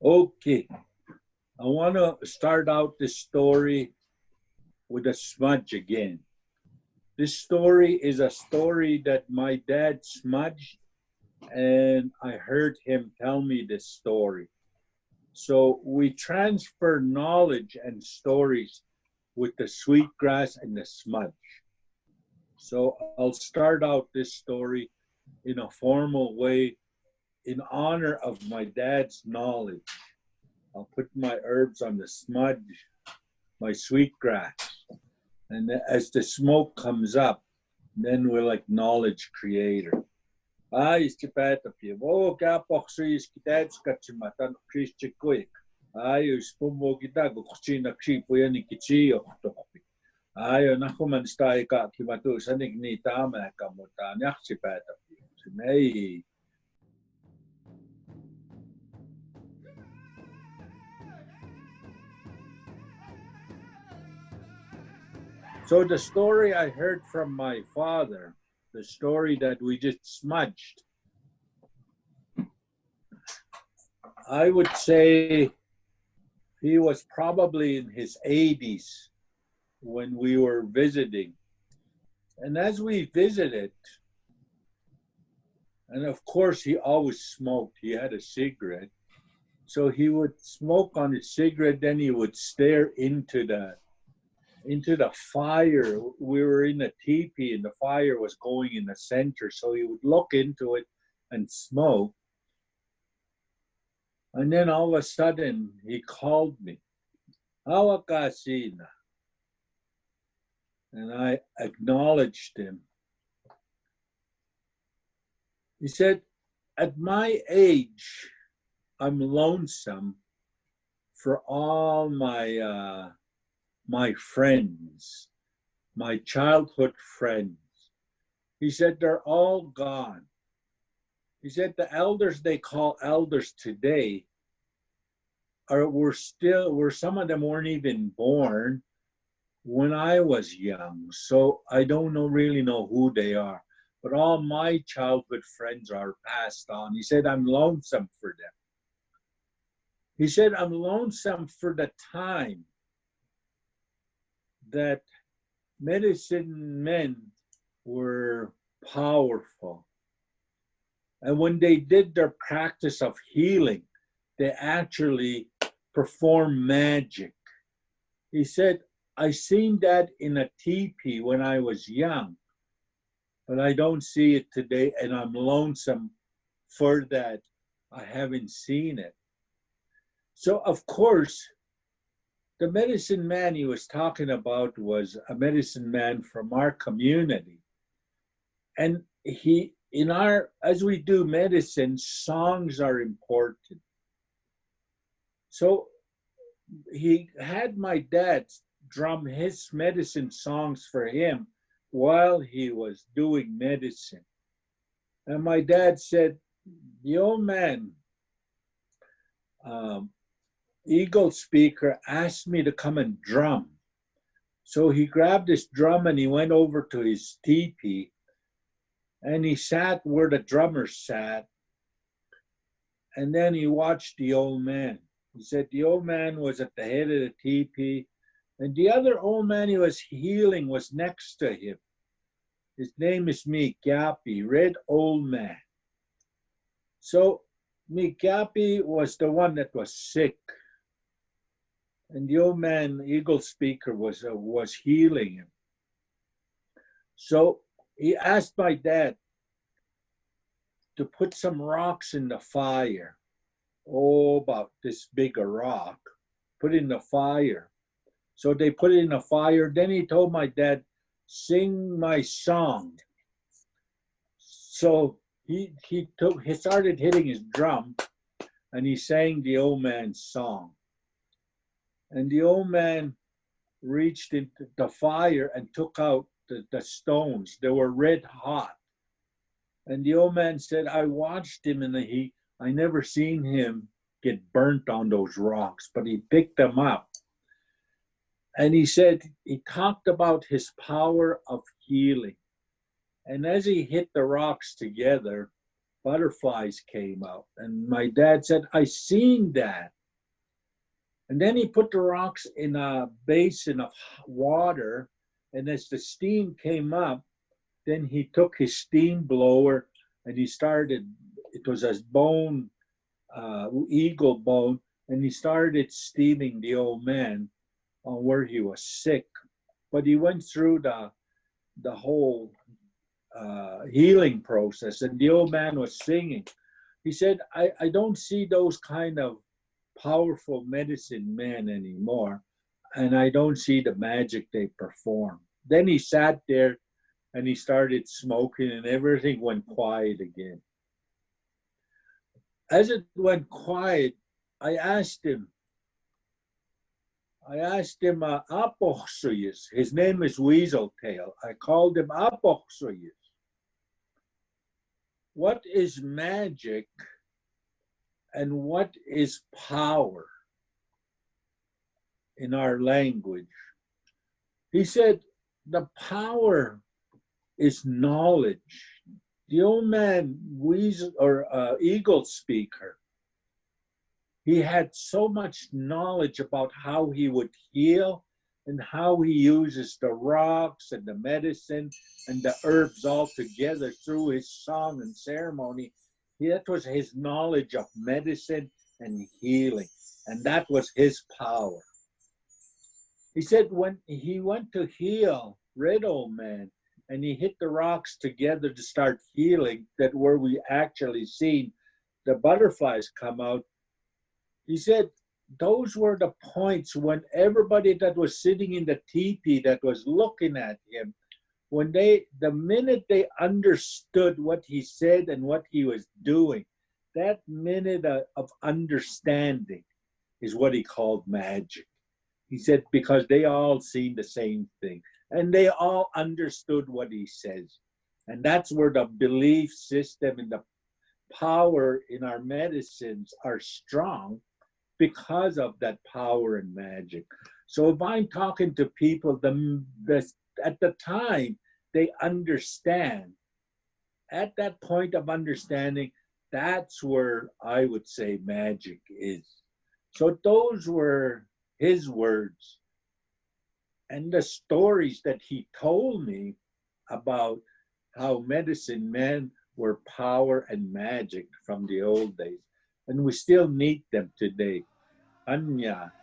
Okay, I want to start out this story with a smudge again. This story is a story that my dad smudged, and I heard him tell me this story. So we transfer knowledge and stories with the sweetgrass and the smudge. So I'll start out this story in a formal way in honor of my dad's knowledge. I'll put my herbs on the smudge, my sweetgrass, and as the smoke comes up, then we'll acknowledge Creator. Ai, istipäätäpia. Voo käpoksuis kitäts katsimatan kristikuik. Ai, uspumo kita kuksina kriipujani kitsiyo topi. Ai, nahuman staika kimatu sanik ni taameka, mutta jaksipäätäpia. Ei. So the story I heard from my father, the story that we just smudged, I would say he was probably in his 80s when we were visiting. And as we visited, and of course he always smoked, he had a cigarette. So he would smoke on his cigarette, then he would stare into the fire. We were in a teepee and the fire was going in the center. So he would look into it and smoke. And then all of a sudden he called me, Awakasina. And I acknowledged him. He said, at my age, I'm lonesome for all my friends, my childhood friends. He said, they're all gone. He said, the elders they call elders today were some of them weren't even born when I was young. So I don't really know who they are. But all my childhood friends are passed on. He said, I'm lonesome for them. He said, I'm lonesome for the time that medicine men were powerful. And when they did their practice of healing, they actually performed magic. He said, I seen that in a teepee when I was young, but I don't see it today, and I'm lonesome for that. I haven't seen it. So, of course, the medicine man he was talking about was a medicine man from our community. And as we do medicine, songs are important. So he had my dad drum his medicine songs for him while he was doing medicine. And my dad said, the old man, Eagle Speaker, asked me to come and drum. So he grabbed his drum and he went over to his teepee and he sat where the drummer sat. And then he watched the old man. He said the old man was at the head of the teepee, and the other old man he was healing was next to him. His name is Miikapi, Red Old Man. So Miikapi was the one that was sick, and the old man, Eagle Speaker, was healing him. So he asked my dad to put some rocks in the fire. Oh, about this big a rock, put in the fire. So they put it in the fire. Then he told my dad, sing my song. So he started hitting his drum and he sang the old man's song. And the old man reached into the fire and took out the stones. They were red hot. And the old man said, I watched him and I never seen him get burnt on those rocks, but he picked them up. And he said, he talked about his power of healing. And as he hit the rocks together, butterflies came out. And my dad said, I seen that. And then he put the rocks in a basin of water. And as the steam came up, then he took his steam blower and he started, it was a bone, eagle bone, and he started steaming the old man on where he was sick. But he went through the whole healing process, and the old man was singing. He said, I don't see those kind of powerful medicine men anymore, and I don't see the magic they perform. Then he sat there and he started smoking, and everything went quiet again. As it went quiet, I asked him, Apoxoyus. His name is Weaseltail. I called him Apoxoyus. What is magic and what is power in our language? He said, the power is knowledge. The old man, weasel or eagle speaker, he had so much knowledge about how he would heal and how he uses the rocks and the medicine and the herbs all together through his song and ceremony. That was his knowledge of medicine and healing, and that was his power. He said when he went to heal Red Old Man and he hit the rocks together to start healing, that where we actually seen the butterflies come out, he said those were the points when everybody that was sitting in the teepee that was looking at him, when the minute they understood what he said and what he was doing, that minute of understanding is what he called magic. He said, because they all seen the same thing and they all understood what he says. And that's where the belief system and the power in our medicines are strong, because of that power and magic. So if I'm talking to people, at the time they understand, at that point of understanding, that's where I would say magic is. So those were his words. And the stories that he told me about how medicine men were power and magic from the old days. And we still need them today. Anya.